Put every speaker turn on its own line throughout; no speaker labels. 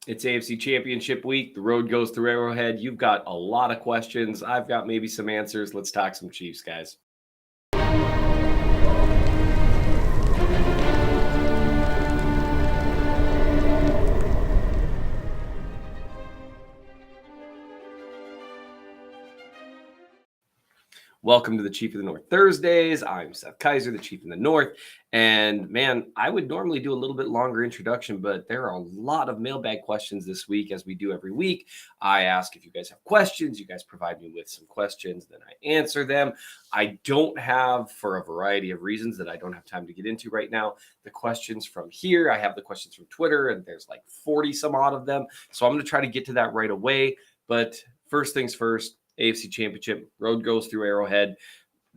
It's AFC Championship week. The road goes through Arrowhead. You've got a lot of questions. I've got maybe some answers. Let's talk some Chiefs, guys. Welcome to the Chief of the North Thursdays. I'm Seth Kaiser, the Chief in the North. And man, I would normally do a little bit longer introduction, but there are a lot of mailbag questions this week, as we do every week. I ask if you guys have questions. You guys provide me with some questions, then I answer them. I don't have, for a variety of reasons that I don't have time to get into right now, the questions from here. I have the questions from Twitter, and there's like 40 some odd of them. So I'm going to try to get to that right away. But first things first, AFC Championship, road goes through Arrowhead.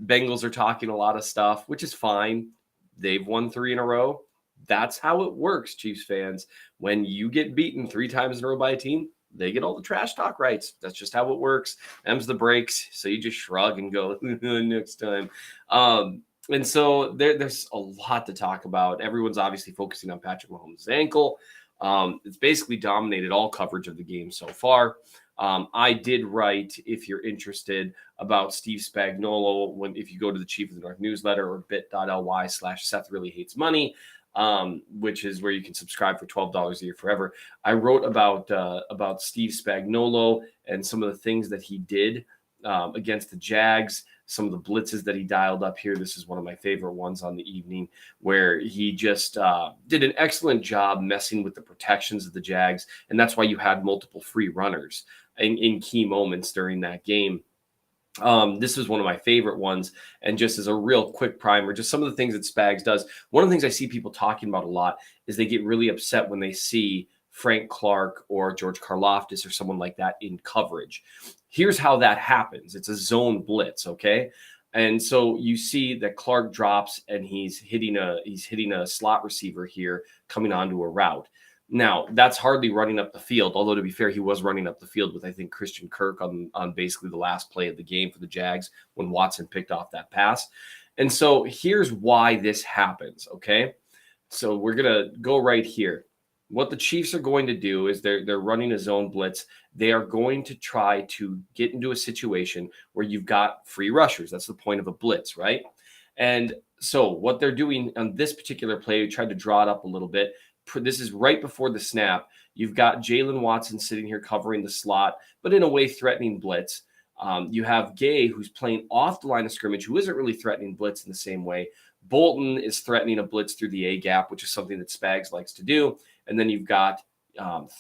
Bengals are talking a lot of stuff, which is fine. They've won 3 in a row. That's how it works, Chiefs fans. When you get beaten 3 times in a row by a team, they get all the trash talk rights. That's just how it works. Them's the breaks. So you just shrug and go next time. And so there's a lot to talk about. Everyone's obviously focusing on Patrick Mahomes' ankle. It's basically dominated all coverage of the game so far. I did write, if you're interested, about Steve Spagnolo if you go to the Chief of the North newsletter or bit.ly/Seth Really Hates Money, which is where you can subscribe for $12 a year forever. I wrote about Steve Spagnolo and some of the things that he did against the Jags, some of the blitzes that he dialed up here. This is one of my favorite ones on the evening, where he just did an excellent job messing with the protections of the Jags. And that's why you had multiple free runners in key moments during that game. This was one of my favorite ones. And just as a real quick primer, just some of the things that Spags does. One of the things I see people talking about a lot is they get really upset when they see Frank Clark or George Karlaftis or someone like that in coverage. Here's how that happens. It's a zone blitz, okay? And so you see that Clark drops and he's hitting a slot receiver here coming onto a route. Now, that's hardly running up the field, although to be fair, he was running up the field with, I think, Christian Kirk on basically the last play of the game for the Jags when Watson picked off that pass. And so here's why this happens, okay? So we're going to go right here. What the Chiefs are going to do is they're running a zone blitz. They are going to try to get into a situation where you've got free rushers. That's the point of a blitz, right? And so what they're doing on this particular play, we tried to draw it up a little bit. This is right before the snap. You've got Jalen Watson sitting here covering the slot, but in a way threatening blitz. You have Gay, who's playing off the line of scrimmage, who isn't really threatening blitz in the same way. Bolton is threatening a blitz through the A-gap, which is something that Spags likes to do. And then you've got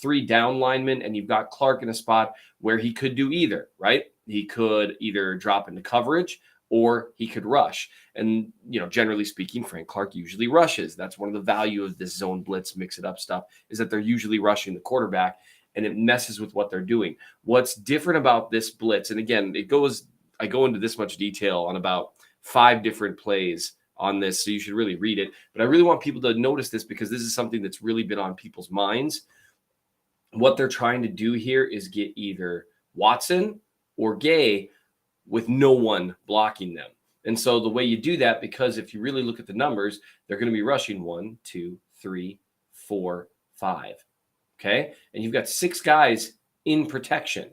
3 down linemen, and you've got Clark in a spot where he could do either, right? He could either drop into coverage or he could rush. And, generally speaking, Frank Clark usually rushes. That's one of the value of this zone blitz, mix it up stuff, is that they're usually rushing the quarterback, and it messes with what they're doing. What's different about this blitz, and again, I go into this much detail on about 5 different plays on this, so you should really read it. But I really want people to notice this because this is something that's really been on people's minds. What they're trying to do here is get either Watson or Gay with no one blocking them. And so the way you do that, because if you really look at the numbers, they're going to be rushing 1, 2, 3, 4, 5. Okay? And you've got 6 guys in protection.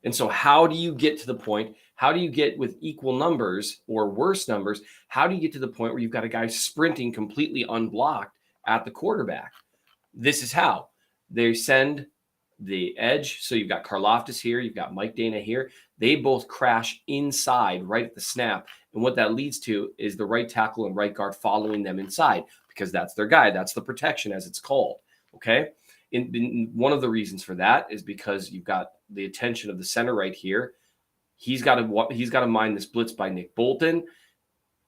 And so how do you get to the point? How do you get with equal numbers or worse numbers? How do you get to the point where you've got a guy sprinting completely unblocked at the quarterback? This is how. They send the edge. So you've got Karlaftis here. You've got Mike Dana here. They both crash inside right at the snap. And what that leads to is the right tackle and right guard following them inside because that's their guy. That's the protection as it's called. Okay. And one of the reasons for that is because you've got the attention of the center right here. He's got to mind this blitz by Nick Bolton.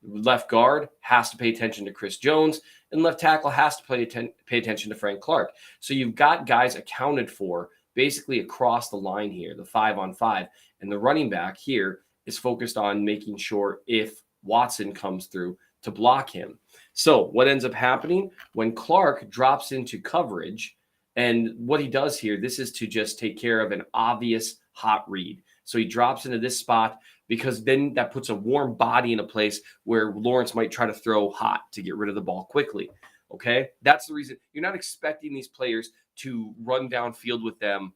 Left guard has to pay attention to Chris Jones, and left tackle has to pay attention to Frank Clark. So you've got guys accounted for basically across the line here, the 5-on-5, and the running back here is focused on making sure if Watson comes through to block him. So what ends up happening when Clark drops into coverage, and what he does here, this is to just take care of an obvious hot read. So he drops into this spot because then that puts a warm body in a place where Lawrence might try to throw hot to get rid of the ball quickly. Okay, that's the reason. You're not expecting these players to run downfield with them,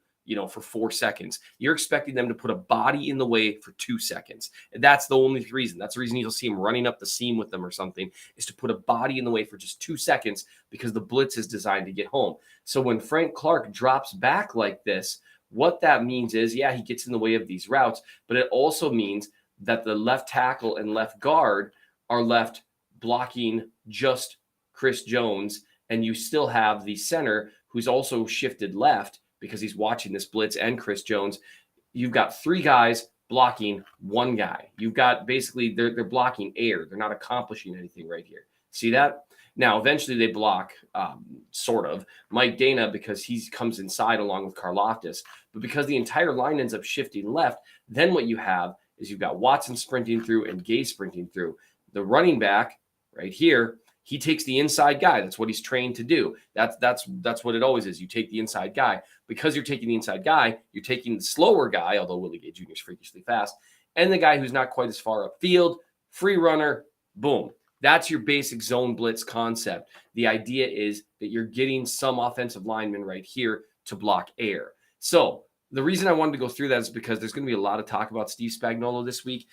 for 4 seconds. You're expecting them to put a body in the way for 2 seconds. And that's the only reason. That's the reason you'll see him running up the seam with them or something, is to put a body in the way for just 2 seconds, because the blitz is designed to get home. So when Frank Clark drops back like this, what that means is, yeah, he gets in the way of these routes, but it also means that the left tackle and left guard are left blocking just Chris Jones, and you still have the center who's also shifted left because he's watching this blitz and Chris Jones. You've got 3 guys blocking 1 guy. You've got basically they're blocking air. They're not accomplishing anything right here. See that? Now, eventually they block sort of Mike Dana because he comes inside along with Karlaftis. But because the entire line ends up shifting left, then what you have is you've got Watson sprinting through and Gay sprinting through. The running back right here, he takes the inside guy. That's what he's trained to do. That's what it always is. You take the inside guy. Because you're taking the inside guy, you're taking the slower guy, although Willie Gay Jr. is freakishly fast, and the guy who's not quite as far upfield, free runner, boom. That's your basic zone blitz concept. The idea is that you're getting some offensive linemen right here to block air. So the reason I wanted to go through that is because there's going to be a lot of talk about Steve Spagnolo this week.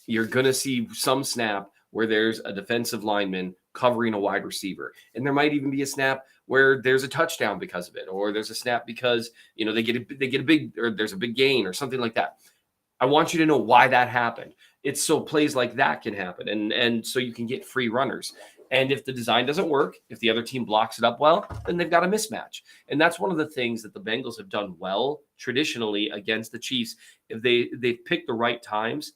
You're going to see some snap where there's a defensive lineman covering a wide receiver. And there might even be a snap where there's a touchdown because of it, or there's a snap because, they get a big, or there's a big gain or something like that. I want you to know why that happened. It's so plays like that can happen. And so you can get free runners. And if the design doesn't work, if the other team blocks it up well, then they've got a mismatch. And that's one of the things that the Bengals have done well traditionally against the Chiefs. If they've picked the right times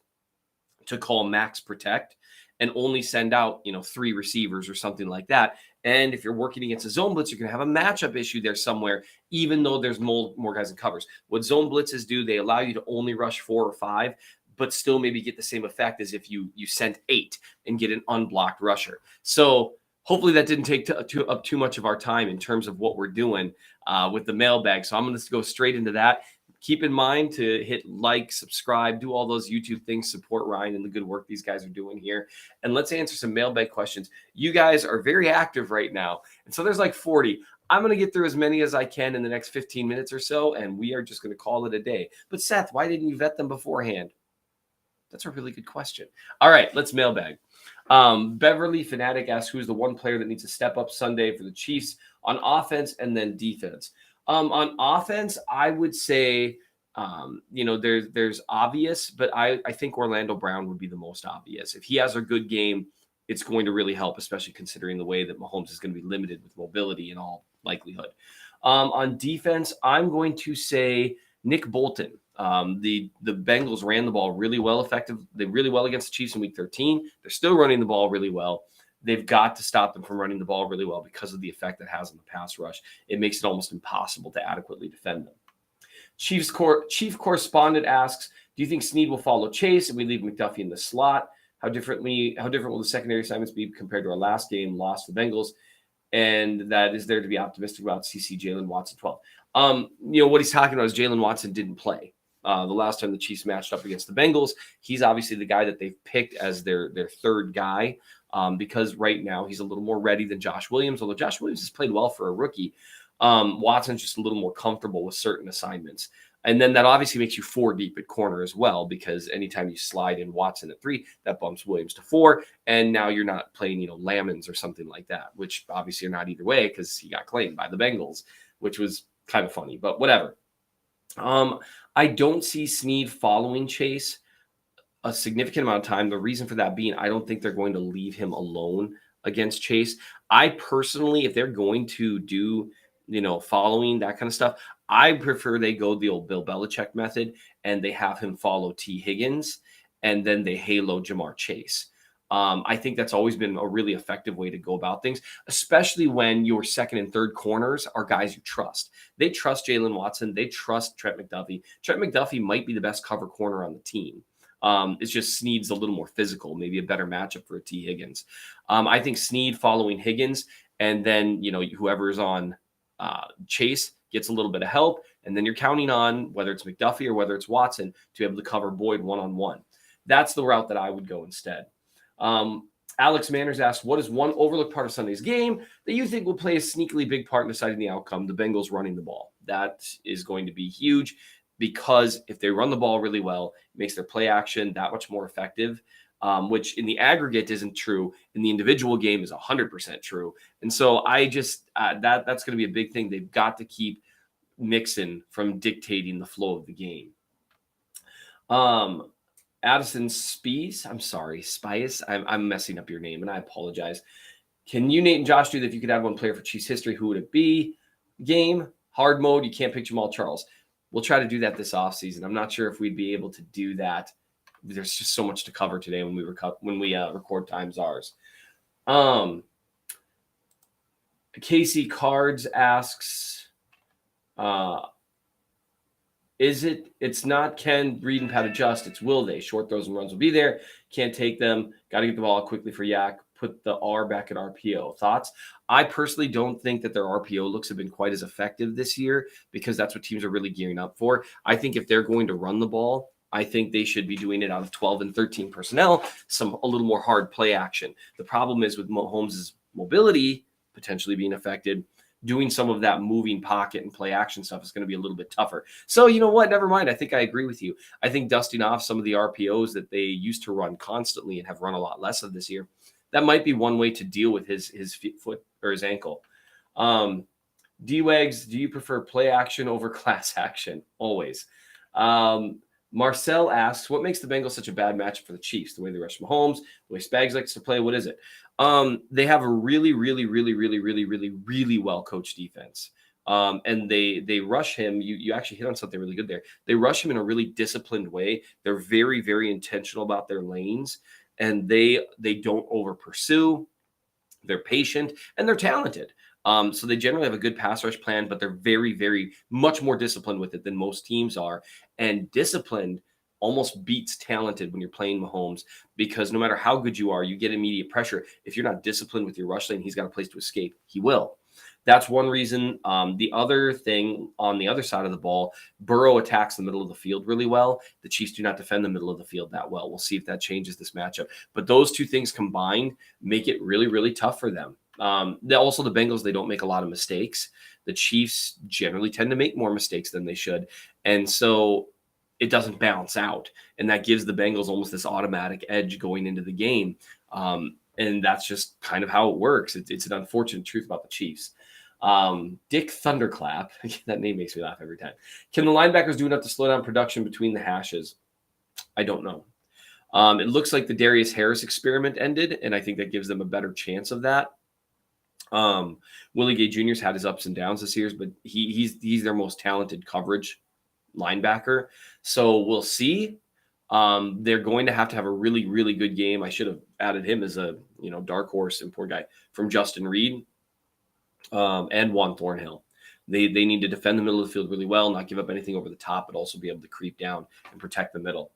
to call max protect and only send out, 3 receivers or something like that. And if you're working against a zone blitz, you're going to have a matchup issue there somewhere, even though there's more guys in covers. What zone blitzes do, they allow you to only rush 4 or 5, but still maybe get the same effect as if you sent 8 and get an unblocked rusher. So hopefully that didn't take up too much of our time in terms of what we're doing with the mailbag. So I'm going to go straight into that. Keep in mind to hit like, subscribe, do all those YouTube things, support Ryan and the good work these guys are doing here. And let's answer some mailbag questions. You guys are very active right now. And so there's like 40. I'm going to get through as many as I can in the next 15 minutes or so, and we are just going to call it a day. But Seth, why didn't you vet them beforehand? That's a really good question. All right, let's mailbag. Beverly Fanatic asks, who's the one player that needs to step up Sunday for the Chiefs on offense and then defense? On offense, I would say, there's obvious, but I think Orlando Brown would be the most obvious. If he has a good game, it's going to really help, especially considering the way that Mahomes is going to be limited with mobility in all likelihood. On defense, I'm going to say Nick Bolton. The Bengals ran the ball really well, really well against the Chiefs in Week 13. They're still running the ball really well. They've got to stop them from running the ball really well because of the effect it has on the pass rush. It makes it almost impossible to adequately defend them. Chief correspondent asks, do you think Snead will follow Chase and we leave McDuffie in the slot? How different will the secondary assignments be compared to our last game, lost to the Bengals? And that is there to be optimistic about CC Jalen Watson 12. What he's talking about is Jalen Watson didn't play. The last time the Chiefs matched up against the Bengals, he's obviously the guy that they've picked as their third guy. Because right now he's a little more ready than Josh Williams, although Josh Williams has played well for a rookie. Watson's just a little more comfortable with certain assignments. And then that obviously makes you 4 deep at corner as well, because anytime you slide in Watson at 3, that bumps Williams to 4. And now you're not playing, Lamons or something like that, which obviously you're not either way because he got claimed by the Bengals, which was kind of funny, but whatever. I don't see Snead following Chase a significant amount of time. The reason for that being, I don't think they're going to leave him alone against Chase. I personally, if they're going to do, following that kind of stuff, I prefer they go the old Bill Belichick method and they have him follow T. Higgins and then they halo Jamar Chase. I think that's always been a really effective way to go about things, especially when your second and third corners are guys you trust. They trust Jalen Watson. They trust Trent McDuffie. Trent McDuffie might be the best cover corner on the team. It's just Snead's a little more physical, maybe a better matchup for a T. Higgins. I think Snead following Higgins, and then, whoever's on Chase gets a little bit of help. And then you're counting on whether it's McDuffie or whether it's Watson to be able to cover Boyd one-on-one. That's the route that I would go instead. Alex Manners asked, what is one overlooked part of Sunday's game that you think will play a sneakily big part in deciding the outcome? The Bengals running the ball. That is going to be huge because if they run the ball really well, it makes their play action that much more effective, which in the aggregate isn't true. In the individual game is 100% true. And so I just that's going to be a big thing. They've got to keep Mixon from dictating the flow of the game. Addison Spies, I'm sorry, Spies. I'm messing up your name, and I apologize. Can you, Nate and Josh, do that if you could have one player for Chiefs history? Who would it be? Game, hard mode, you can't pick Jamal Charles. We'll try to do that this offseason. I'm not sure if we'd be able to do that. There's just so much to cover today when we record times ours. Casey Cards asks, it's not can read and Pat adjust, it's will they. Short throws and runs will be there. Can't take them. Got to get the ball out quickly for Yak. Put the R back at RPO. Thoughts? I personally don't think that their RPO looks have been quite as effective this year because that's what teams are really gearing up for. I think if they're going to run the ball, I think they should be doing it out of 12 and 13 personnel, a little more hard play action. The problem is with Mahomes' mobility potentially being affected, doing some of that moving pocket and play action stuff is going to be a little bit tougher. So you know what? Never mind. I think I agree with you. I think dusting off some of the RPOs that they used to run constantly and have run a lot less of this year, that might be one way to deal with his foot or his ankle. D-Wags, do you prefer play action over class action? Always. Marcel asks, what makes the Bengals such a bad matchup for the Chiefs? The way they rush Mahomes, the way Spags likes to play, what is it? They have a really well coached defense. And they rush him. You actually hit on something really good there. They rush him in a really disciplined way. They're very, very intentional about their lanes, and they don't over pursue. They're patient and they're talented. So they generally have a good pass rush plan, but they're very, very much more disciplined with it than most teams are. And disciplined almost beats talented when you're playing Mahomes, because no matter how good you are, you get immediate pressure. If you're not disciplined with your rush lane, he's got a place to escape. He will. That's one reason. The other thing on the other side of the ball, Burrow attacks the middle of the field really well. The Chiefs do not defend the middle of the field that well. We'll see if that changes this matchup. But those two things combined make it really, really tough for them. Also, the Bengals, they don't make a lot of mistakes. The Chiefs generally tend to make more mistakes than they should. And so it doesn't balance out. And that gives the Bengals almost this automatic edge going into the game. And that's just kind of how it works. It's an unfortunate truth about the Chiefs. Dick Thunderclap, that name makes me laugh every time. Can the linebackers do enough to slow down production between the hashes? I don't know. It looks like the Darius Harris experiment ended, and I think that gives them a better chance of that. Willie Gay Jr.'s had his ups and downs this year, but he's their most talented coverage linebacker. So we'll see. They're going to have a really, really good game. I should have added him as a dark horse and poor guy from Justin Reed and Juan Thornhill. They need to defend the middle of the field really well, not give up anything over the top, but also be able to creep down and protect the middle.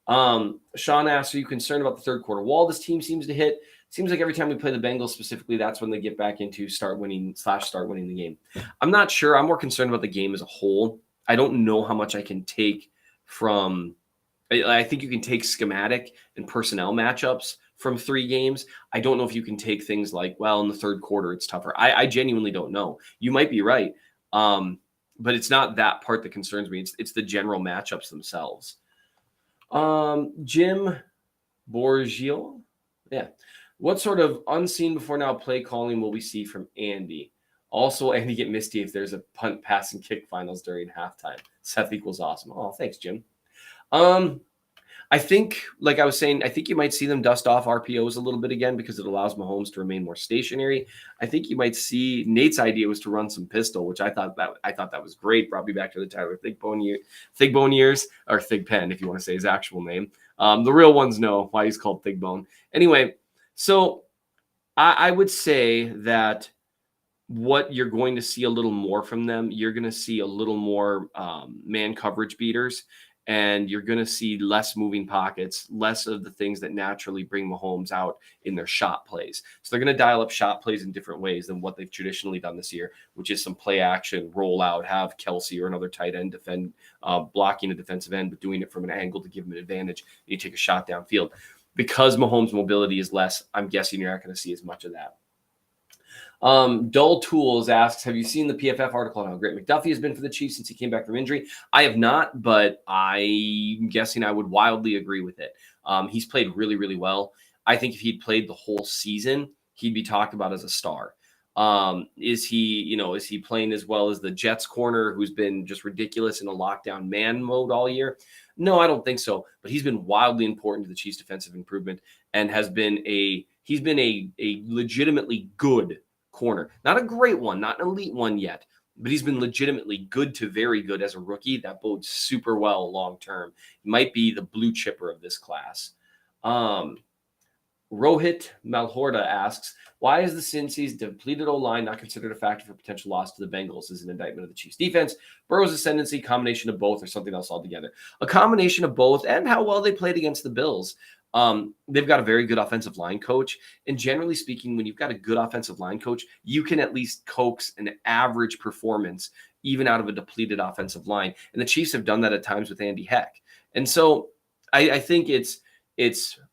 Sean asks, are you concerned about the third quarter wall this team seems to hit? Seems like every time we play the Bengals specifically, that's when they get back into start winning the game. I'm not sure. I'm more concerned about the game as a whole. I don't know how much I can take from – I think you can take schematic and personnel matchups from 3 games. I don't know if you can take things like, well, in the third quarter, it's tougher. I genuinely don't know. You might be right, but it's not that part that concerns me. It's the general matchups themselves. Jim Borgio, yeah. What sort of unseen before now play calling will we see from Andy? Also, Andy get misty if there's a punt, pass, and kick finals during halftime. Seth equals awesome. Oh, thanks, Jim. I think, like I was saying, I think you might see them dust off RPOs a little bit again because it allows Mahomes to remain more stationary. I think you might see Nate's idea was to run some pistol, which I thought that was great. Brought me back to the Tyler Thigbone years, or Thigpen, if you want to say his actual name. The real ones know why he's called Thigbone. Anyway, so I would say that what you're going to see a little more from them, you're going to see a little more man coverage beaters, and you're going to see less moving pockets, less of the things that naturally bring Mahomes out in their shot plays. So they're going to dial up shot plays in different ways than what they've traditionally done this year, which is some play action, roll out, have Kelsey or another tight end defend, blocking a defensive end, but doing it from an angle to give him an advantage. You take a shot downfield. because Mahomes' mobility is less, I'm guessing you're not going to see as much of that. Dull Tools asks, have you seen the PFF article on how great McDuffie has been for the Chiefs since he came back from injury? I have not, but I'm guessing I would wildly agree with it. He's played really, really well. I think if he'd played the whole season, he'd be talked about as a star. Is he playing as well as the Jets corner who's been just ridiculous in a lockdown man mode all year? No, I don't think so. But he's been wildly important to the Chiefs' defensive improvement and he's been a legitimately good corner. Not a great one, not an elite one yet, but he's been legitimately good to very good as a rookie. That bodes super well long term. He might be the blue chipper of this class. Rohit Malhorda asks, why is the Cincy's depleted O-line not considered a factor for potential loss to the Bengals? Is an indictment of the Chiefs defense, Burrow's ascendancy, combination of both, or something else altogether? A combination of both and how well they played against the Bills. They've got a very good offensive line coach. And generally speaking, when you've got a good offensive line coach, you can at least coax an average performance even out of a depleted offensive line. And the Chiefs have done that at times with Andy Heck. And so I think it's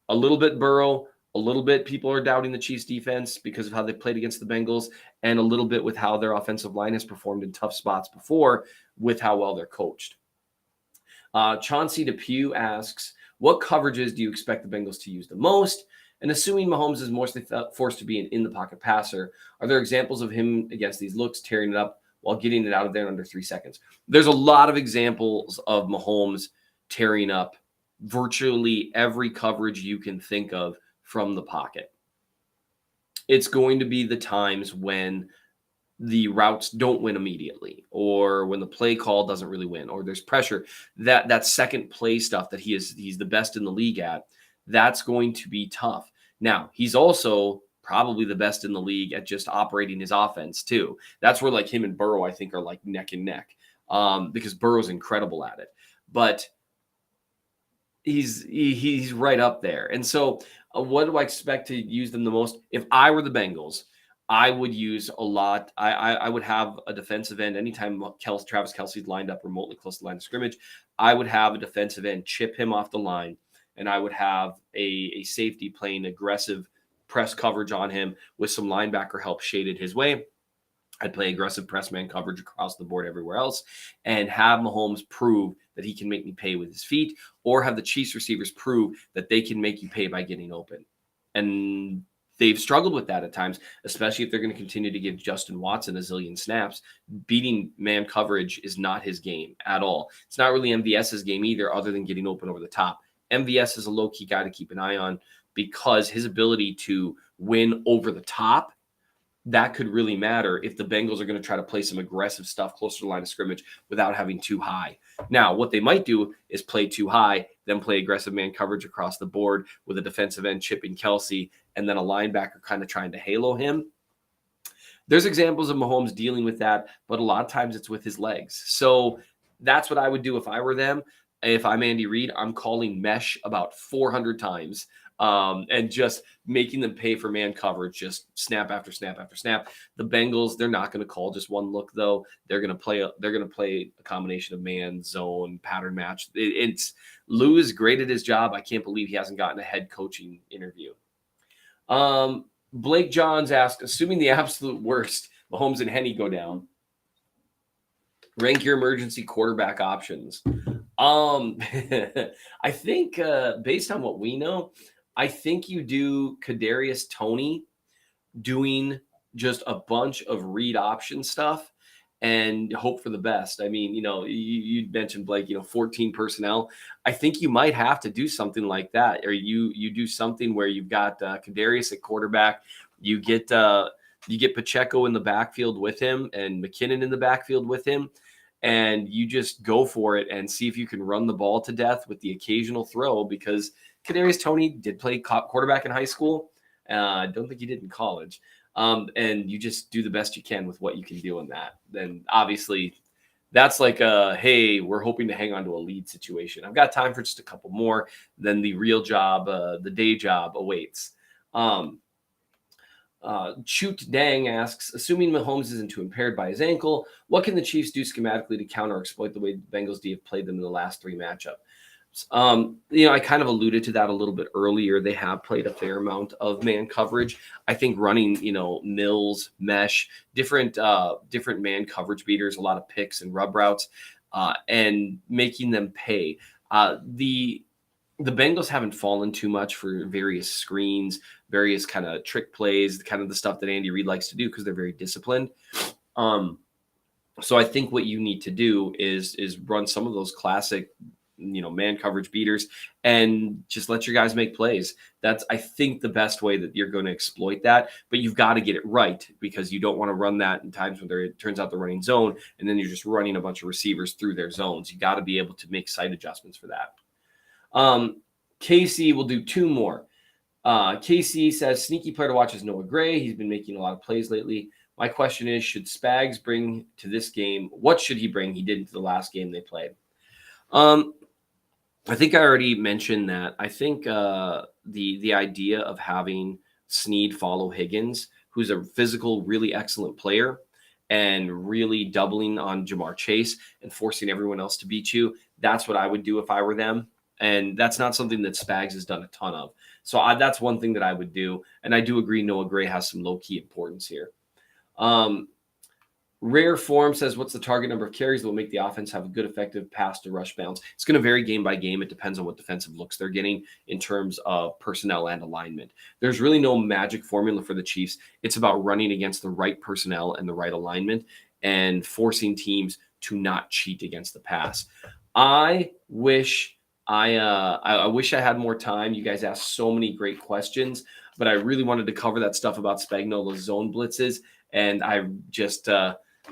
a little bit Burrow, a little bit people are doubting the Chiefs defense because of how they played against the Bengals, and a little bit with how their offensive line has performed in tough spots before with how well they're coached. Chauncey Depew asks, what coverages do you expect the Bengals to use the most? And assuming Mahomes is mostly forced to be an in-the-pocket passer, are there examples of him against these looks tearing it up while getting it out of there in under 3 seconds? There's a lot of examples of Mahomes tearing up virtually every coverage you can think of from the pocket. It's going to be the times when the routes don't win immediately, or when the play call doesn't really win, or there's pressure. That second play stuff that he's the best in the league at, that's going to be tough. Now, he's also probably the best in the league at just operating his offense too. That's where like him and Burrow, I think, are like neck and neck, because Burrow's incredible at it. But he's right up there. And so what do I expect to use them the most? If I were the Bengals, I would use a lot. I would have a defensive end anytime Travis Kelce's lined up remotely close to the line of scrimmage. I would have a defensive end chip him off the line, and I would have a safety playing aggressive press coverage on him with some linebacker help shaded his way. I'd play aggressive press man coverage across the board everywhere else and have Mahomes prove that he can make me pay with his feet, or have the Chiefs receivers prove that they can make you pay by getting open. And they've struggled with that at times, especially if they're going to continue to give Justin Watson a zillion snaps. Beating man coverage is not his game at all. It's not really MVS's game either, other than getting open over the top. MVS is a low-key guy to keep an eye on because his ability to win over the top, that could really matter if the Bengals are going to try to play some aggressive stuff closer to the line of scrimmage without having too high. Now, what they might do is play too high, then play aggressive man coverage across the board with a defensive end chipping Kelce, and then a linebacker kind of trying to halo him. There's examples of Mahomes dealing with that, but a lot of times it's with his legs. So that's what I would do if I were them. If I'm Andy Reid, I'm calling mesh about 400 times. And just making them pay for man coverage, just snap after snap after snap. The Bengals, they're not going to call just one look though. They're going to play a combination of man, zone, pattern match. Lou is great at his job. I can't believe he hasn't gotten a head coaching interview. Blake Johns asked, assuming the absolute worst, Mahomes and Henne go down, rank your emergency quarterback options. I think based on what we know, I think you do Kadarius Toney doing just a bunch of read option stuff and hope for the best. I mean, you mentioned, Blake, 14 personnel. I think you might have to do something like that, or you do something where you've got Kadarius at quarterback. You get Pacheco in the backfield with him and McKinnon in the backfield with him. And you just go for it and see if you can run the ball to death with the occasional throw, because Kadarius Toney did play quarterback in high school. I don't think he did in college. And you just do the best you can with what you can do in that. Then obviously that's like hey, we're hoping to hang on to a lead situation. I've got time for just a couple more. Then the real job, the day job awaits. Choot Dang asks, assuming Mahomes isn't too impaired by his ankle, what can the Chiefs do schematically to counter or exploit the way the Bengals D have played them in the last 3 matchups? I kind of alluded to that a little bit earlier. They have played a fair amount of man coverage. I think running, mills, mesh, different man coverage beaters, a lot of picks and rub routes, and making them pay. The Bengals haven't fallen too much for various screens, various kind of trick plays, kind of the stuff that Andy Reid likes to do because they're very disciplined. So I think what you need to do is run some of those classic, man coverage beaters and just let your guys make plays. That's, I think, the best way that you're going to exploit that. But you've got to get it right because you don't want to run that in times when it turns out they're running zone and then you're just running a bunch of receivers through their zones. You got to be able to make site adjustments for that. Casey will do two more. Casey says, sneaky player to watch is Noah Gray. He's been making a lot of plays lately. My question is, should Spags bring to this game? What should he bring he didn't to the last game they played? I think I already mentioned that. I think the idea of having Snead follow Higgins, who's a physical, really excellent player, and really doubling on Jamar Chase and forcing everyone else to beat you, that's what I would do if I were them. And that's not something that Spags has done a ton of. So that's one thing that I would do. And I do agree Noah Gray has some low-key importance here. Rare Form says, what's the target number of carries that will make the offense have a good, effective pass to rush balance? It's going to vary game by game. It depends on what defensive looks they're getting in terms of personnel and alignment. There's really no magic formula for the Chiefs. It's about running against the right personnel and the right alignment and forcing teams to not cheat against the pass. I wish I had more time. You guys asked so many great questions, but I really wanted to cover that stuff about Spagnolo's zone blitzes, and I just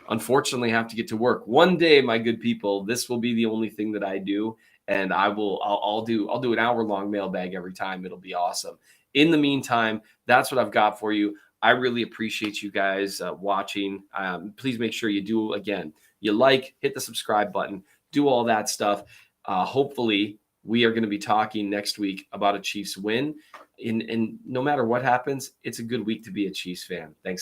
unfortunately have to get to work. One day, my good people, this will be the only thing that I do, and I'll do an hour-long mailbag every time. It'll be awesome. In the meantime, that's what I've got for you. I really appreciate you guys watching. Please make sure you do, again, you hit the subscribe button, do all that stuff. Hopefully, we are going to be talking next week about a Chiefs win. And no matter what happens, it's a good week to be a Chiefs fan. Thanks.